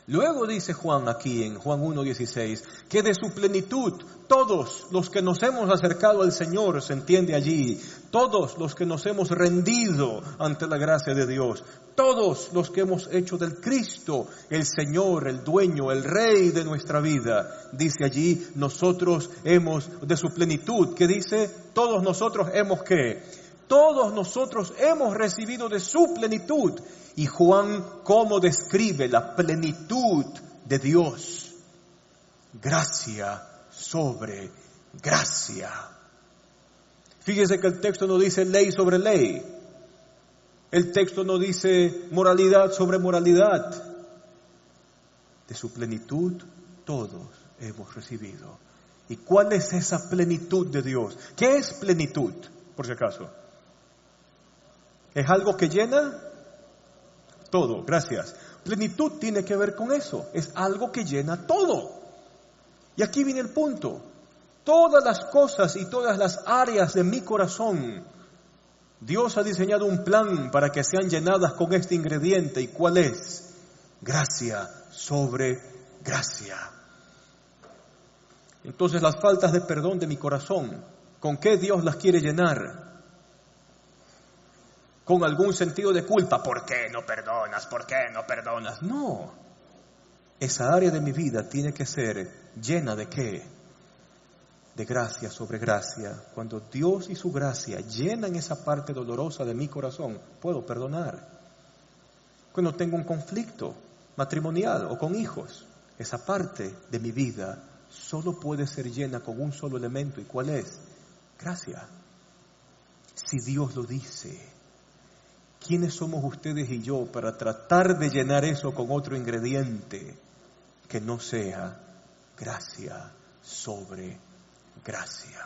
Luego dice Juan aquí en Juan 1:16, que de su plenitud todos los que nos hemos acercado al Señor, se entiende allí, todos los que nos hemos rendido ante la gracia de Dios, todos los que hemos hecho del Cristo el Señor, el dueño, el Rey de nuestra vida, dice allí, nosotros hemos de su plenitud, que dice, todos nosotros hemos ¿qué? Todos nosotros hemos recibido de su plenitud. Y Juan, ¿cómo describe la plenitud de Dios? Gracia sobre gracia. Fíjese que el texto no dice ley sobre ley. El texto no dice moralidad sobre moralidad. De su plenitud todos hemos recibido. ¿Y cuál es esa plenitud de Dios? ¿Qué es plenitud, por si acaso? ¿Es algo que llena? Todo, gracias. Plenitud tiene que ver con eso, es algo que llena todo. Y aquí viene el punto. Todas las cosas y todas las áreas de mi corazón, Dios ha diseñado un plan para que sean llenadas con este ingrediente. ¿Y cuál es? Gracia sobre gracia. Entonces las faltas de perdón de mi corazón, ¿con qué Dios las quiere llenar? Con algún sentido de culpa. ¿Por qué no perdonas? ¿Por qué no perdonas? No. Esa área de mi vida tiene que ser llena de ¿qué? De gracia sobre gracia. Cuando Dios y su gracia llenan esa parte dolorosa de mi corazón, puedo perdonar. Cuando tengo un conflicto matrimonial o con hijos, esa parte de mi vida solo puede ser llena con un solo elemento. ¿Y cuál es? Gracia. Si Dios lo dice, ¿quiénes somos ustedes y yo para tratar de llenar eso con otro ingrediente que no sea gracia sobre gracia?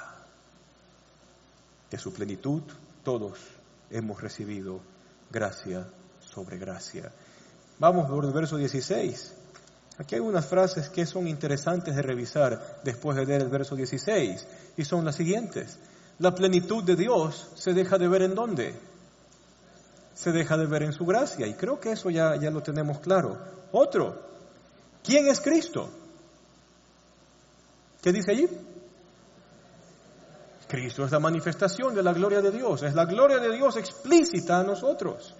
De su plenitud todos hemos recibido gracia sobre gracia. Vamos por el verso 16. Aquí hay unas frases que son interesantes de revisar después de leer el verso 16. Y son las siguientes. La plenitud de Dios se deja de ver ¿en dónde? Se deja de ver en su gracia. Y creo que eso ya lo tenemos claro. Otro. ¿Quién es Cristo? ¿Qué dice allí? Cristo es la manifestación de la gloria de Dios. Es la gloria de Dios explícita a nosotros.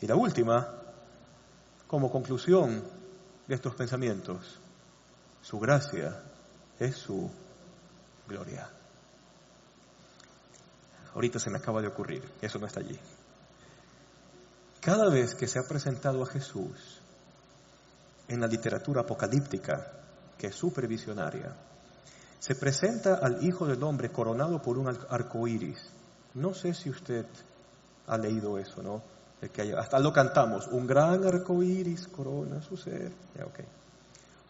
Y la última, como conclusión de estos pensamientos, su gracia es su gloria. Ahorita se me acaba de ocurrir, eso no está allí. Cada vez que se ha presentado a Jesús en la literatura apocalíptica, que es supervisionaria, se presenta al Hijo del Hombre coronado por un arco iris. No sé si usted ha leído eso, ¿no? Hasta lo cantamos, un gran arco iris corona su ser. Okay.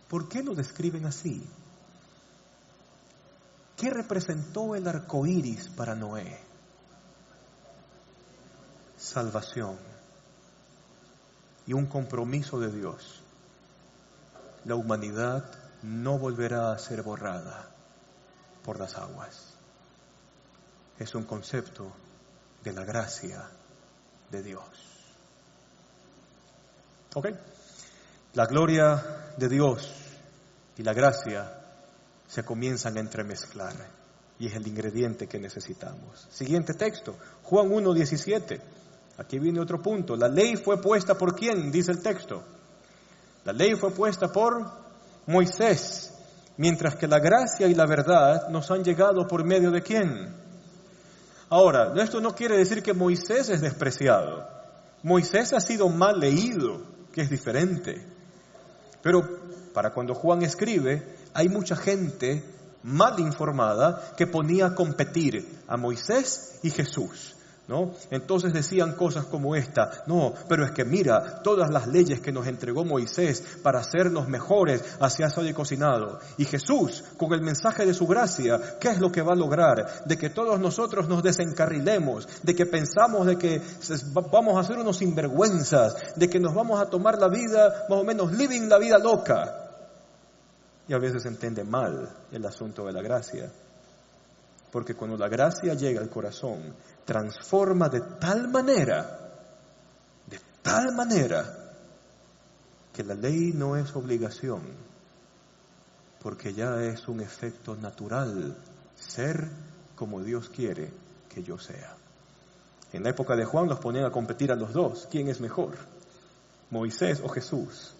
¿Por qué lo describen así? ¿Qué representó el arco iris para Noé? Salvación y un compromiso de Dios. La humanidad no volverá a ser borrada por las aguas. Es un concepto de la gracia de Dios. ¿Ok? La gloria de Dios y la gracia se comienzan a entremezclar y es el ingrediente que necesitamos. Siguiente texto, Juan 1:17. Aquí viene otro punto. La ley fue puesta ¿por quién? Dice el texto. La ley fue puesta por Moisés, mientras que la gracia y la verdad nos han llegado por medio de ¿quién? Ahora, esto no quiere decir que Moisés es despreciado. Moisés ha sido mal leído, que es diferente. Pero para cuando Juan escribe, hay mucha gente mal informada que ponía a competir a Moisés y Jesús. ¿no? Entonces decían cosas como esta: no, pero es que mira, todas las leyes que nos entregó Moisés para hacernos mejores, así ha sido cocinado. Y Jesús, con el mensaje de su gracia, ¿qué es lo que va a lograr? De que todos nosotros nos desencarrilemos, de que pensamos de que vamos a ser unos sinvergüenzas, de que nos vamos a tomar la vida, más o menos living la vida loca. Y a veces se entiende mal el asunto de la gracia. Porque cuando la gracia llega al corazón, transforma de tal manera, que la ley no es obligación, porque ya es un efecto natural, ser como Dios quiere que yo sea. En la época de Juan los ponían a competir a los dos. ¿Quién es mejor? ¿Moisés o Jesús?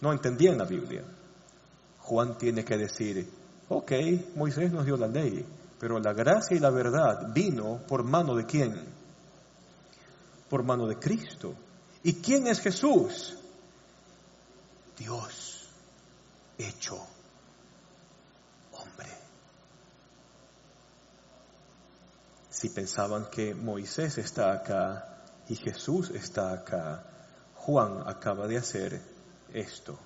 No entendían la Biblia. Juan tiene que decir: ok, Moisés nos dio la ley, pero la gracia y la verdad vino por mano de ¿quién? Por mano de Cristo. ¿Y quién es Jesús? Dios hecho hombre. Si pensaban que Moisés está acá y Jesús está acá, Juan acaba de hacer esto.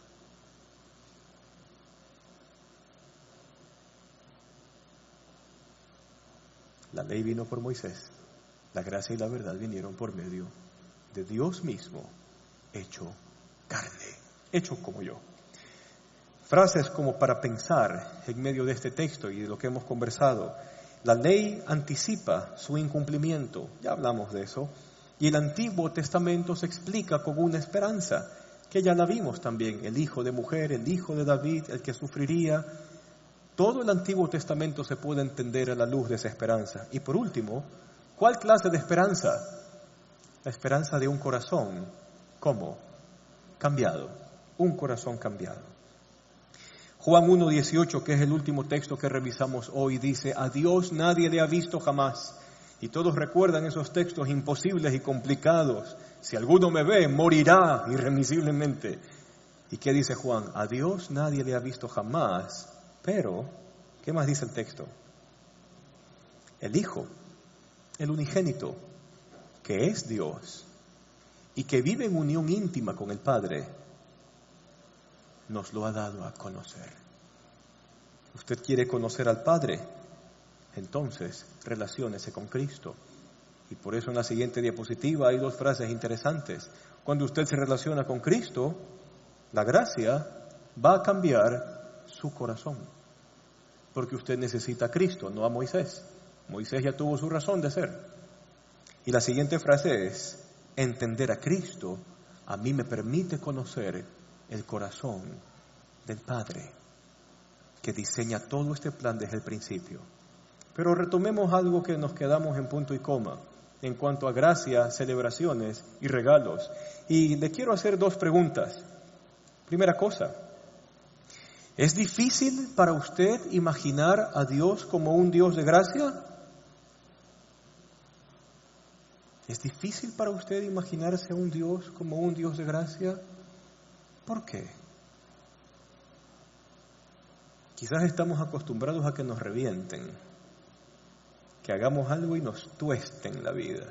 La ley vino por Moisés, la gracia y la verdad vinieron por medio de Dios mismo, hecho carne, hecho como yo. Frases como para pensar en medio de este texto y de lo que hemos conversado. La ley anticipa su incumplimiento, ya hablamos de eso, y el Antiguo Testamento se explica con una esperanza, que ya la vimos también: el hijo de mujer, el hijo de David, el que sufriría. Todo el Antiguo Testamento se puede entender a la luz de esa esperanza. Y por último, ¿cuál clase de esperanza? La esperanza de un corazón, ¿cómo? Cambiado, un corazón cambiado. Juan 1:18, que es el último texto que revisamos hoy, dice: a Dios nadie le ha visto jamás. Y todos recuerdan esos textos imposibles y complicados. Si alguno me ve, morirá irremisiblemente. ¿Y qué dice Juan? A Dios nadie le ha visto jamás. Pero, ¿qué más dice el texto? El Hijo, el unigénito, que es Dios y que vive en unión íntima con el Padre, nos lo ha dado a conocer. ¿Usted quiere conocer al Padre? Entonces, relaciónese con Cristo. Y por eso en la siguiente diapositiva hay dos frases interesantes. Cuando usted se relaciona con Cristo, la gracia va a cambiar su corazón, porque usted necesita a Cristo, no a Moisés. Moisés ya tuvo su razón de ser. Y la siguiente frase es: entender a Cristo a mí me permite conocer el corazón del Padre, que diseña todo este plan desde el principio. Pero retomemos algo que nos quedamos en punto y coma en cuanto a gracia, celebraciones y regalos. Y le quiero hacer dos preguntas. Primera cosa: ¿es difícil para usted imaginar a Dios como un Dios de gracia? ¿Es difícil para usted imaginarse a un Dios como un Dios de gracia? ¿Por qué? Quizás estamos acostumbrados a que nos revienten, que hagamos algo y nos tuesten la vida.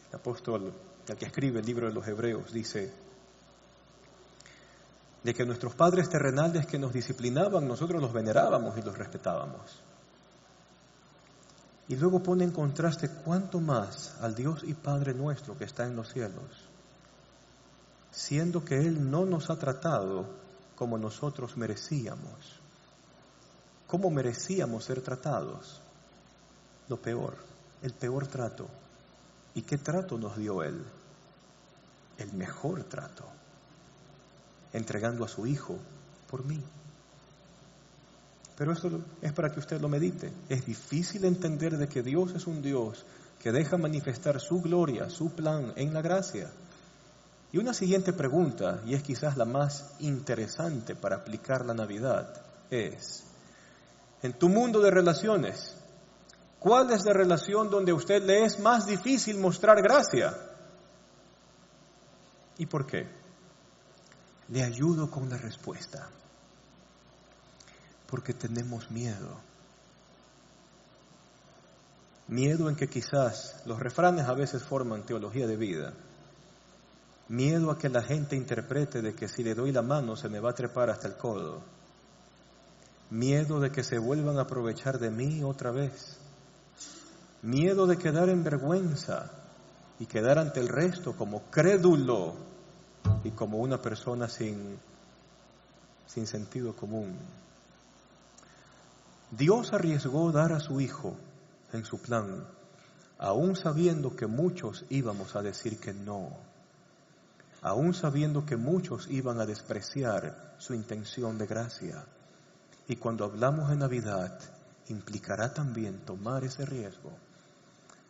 El apóstol, el que escribe el libro de los Hebreos, dice de que nuestros padres terrenales que nos disciplinaban, nosotros los venerábamos y los respetábamos. Y luego pone en contraste cuánto más al Dios y Padre nuestro que está en los cielos, siendo que Él no nos ha tratado como nosotros merecíamos. ¿Cómo merecíamos ser tratados? Lo peor, el peor trato. ¿Y qué trato nos dio Él? El mejor trato, entregando a su Hijo por mí. Pero esto es para que usted lo medite. Es difícil entender de que Dios es un Dios que deja manifestar su gloria, su plan en la gracia. Y una siguiente pregunta, y es quizás la más interesante para aplicar la Navidad, es: en tu mundo de relaciones, ¿cuál es la relación donde a usted le es más difícil mostrar gracia? ¿Y por qué? Le ayudo con la respuesta. porque tenemos miedo. Miedo en que quizás los refranes a veces forman teología de vida. Miedo a que la gente interprete de que si le doy la mano se me va a trepar hasta el codo. Miedo de que se vuelvan a aprovechar de mí otra vez. Miedo de quedar en vergüenza y quedar ante el resto como crédulo y como una persona sin sentido común. Dios arriesgó dar a su Hijo en su plan, aún sabiendo que muchos íbamos a decir que no, aún sabiendo que muchos iban a despreciar su intención de gracia. Y cuando hablamos de Navidad, implicará también tomar ese riesgo.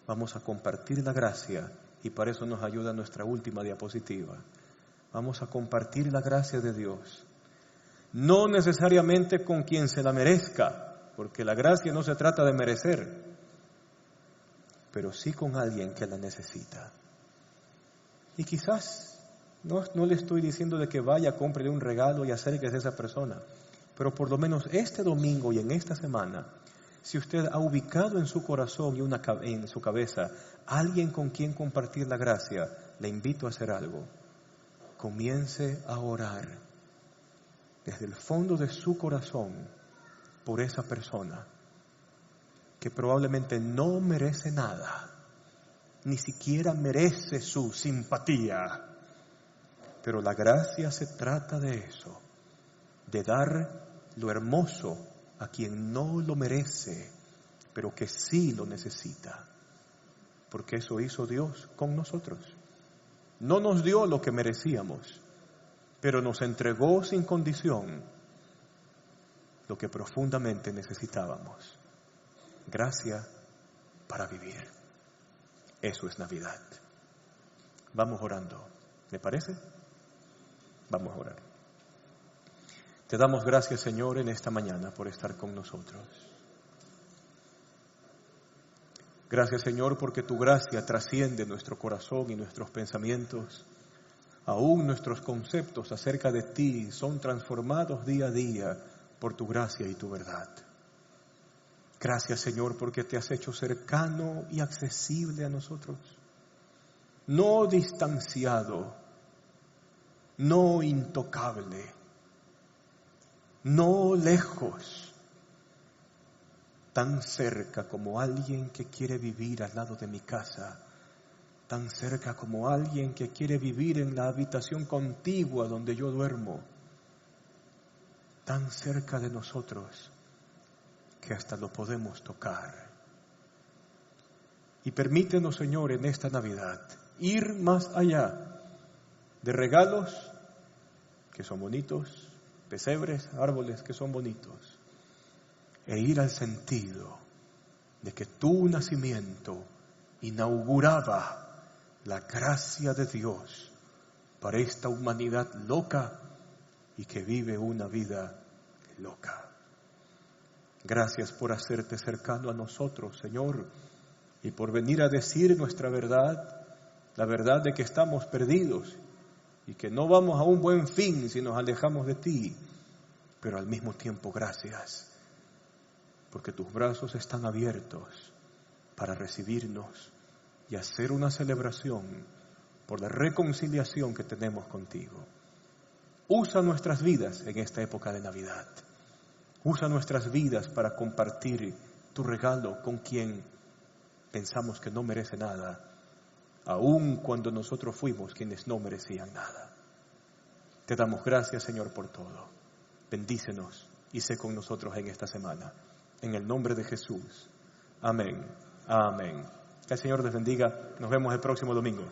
Vamos a compartir la gracia y para eso nos ayuda nuestra última diapositiva. Vamos a compartir la gracia de Dios. No necesariamente con quien se la merezca, porque la gracia no se trata de merecer, pero sí con alguien que la necesita. Y quizás no le estoy diciendo de que vaya, cómprele un regalo y acérquese a esa persona, pero por lo menos este domingo y en esta semana, si usted ha ubicado en su corazón y en su cabeza alguien con quien compartir la gracia, le invito a hacer algo. Comience a orar desde el fondo de su corazón por esa persona que probablemente no merece nada, ni siquiera merece su simpatía. Pero la gracia se trata de eso, de dar lo hermoso a quien no lo merece, pero que sí lo necesita. Porque eso hizo Dios con nosotros. No nos dio lo que merecíamos, pero nos entregó sin condición lo que profundamente necesitábamos. Gracia para vivir. Eso es Navidad. Vamos orando. ¿Le parece? Vamos a orar. Te damos gracias, Señor, en esta mañana por estar con nosotros. Gracias, Señor, porque tu gracia trasciende nuestro corazón y nuestros pensamientos. Aún nuestros conceptos acerca de ti son transformados día a día por tu gracia y tu verdad. Gracias, Señor, porque te has hecho cercano y accesible a nosotros. No distanciado, no intocable, no lejos, tan cerca como alguien que quiere vivir al lado de mi casa, tan cerca como alguien que quiere vivir en la habitación contigua donde yo duermo, tan cerca de nosotros que hasta lo podemos tocar. Y permítenos, Señor, en esta Navidad, ir más allá de regalos que son bonitos, pesebres, árboles que son bonitos, e ir al sentido de que tu nacimiento inauguraba la gracia de Dios para esta humanidad loca y que vive una vida loca. Gracias por hacerte cercano a nosotros, Señor, y por venir a decir nuestra verdad, la verdad de que estamos perdidos y que no vamos a un buen fin si nos alejamos de ti. Pero al mismo tiempo, gracias, porque tus brazos están abiertos para recibirnos y hacer una celebración por la reconciliación que tenemos contigo. Usa nuestras vidas en esta época de Navidad. Usa nuestras vidas para compartir tu regalo con quien pensamos que no merece nada, aun cuando nosotros fuimos quienes no merecían nada. Te damos gracias, Señor, por todo. Bendícenos y sé con nosotros en esta semana. En el nombre de Jesús. Amén. Amén. Que el Señor les bendiga. Nos vemos el próximo domingo.